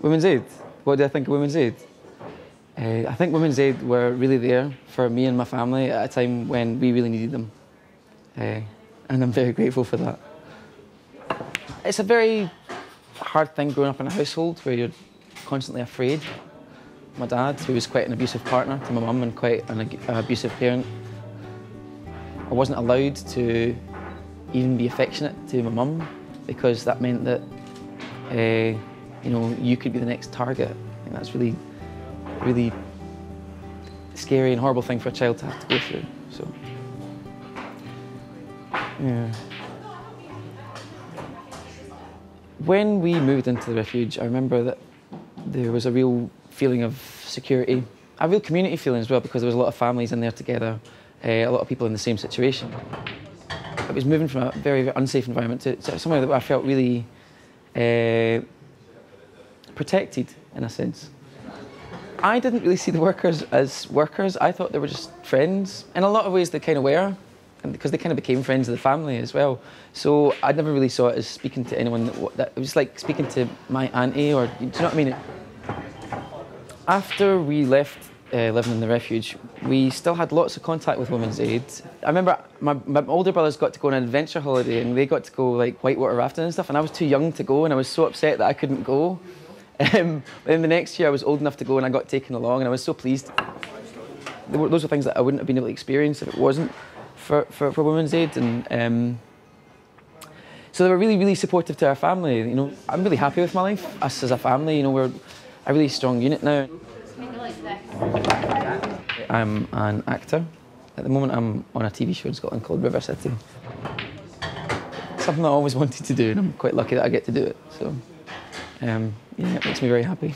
Women's Aid. What do I think of Women's Aid? I think Women's Aid were really there for me and my family at a time when we really needed them. And I'm very grateful for that. It's a very hard thing growing up in a household where you're constantly afraid. My dad, who was quite an abusive partner to my mum and quite an abusive parent, I wasn't allowed to even be affectionate to my mum because that meant that you know, you could be the next target. I think that's really, really scary and horrible thing for a child to have to go through. So, yeah. When we moved into the refuge, I remember that there was a real feeling of security, a real community feeling as well, because there was a lot of families in there together, a lot of people in the same situation. It was moving from a very, very unsafe environment to somewhere that I felt really protected, in a sense. I didn't really see the workers as workers. I thought they were just friends. In a lot of ways, they kind of were, and because they kind of became friends of the family as well. So I never really saw it as speaking to anyone. It was like speaking to my auntie, or do you know what I mean? After we left living in the refuge, we still had lots of contact with Women's Aid. I remember my older brothers got to go on an adventure holiday, and they got to go like whitewater rafting and stuff, and I was too young to go, and I was so upset that I couldn't go. But then the next year I was old enough to go, and I got taken along, and I was so pleased. Those were things that I wouldn't have been able to experience if it wasn't for Women's Aid. And so they were really, really supportive to our family. You know, I'm really happy with my life. Us as a family, you know, we're a really strong unit now. I'm an actor. At the moment I'm on a TV show in Scotland called River City. Something I always wanted to do, and I'm quite lucky that I get to do it. So, yeah, it makes me very happy.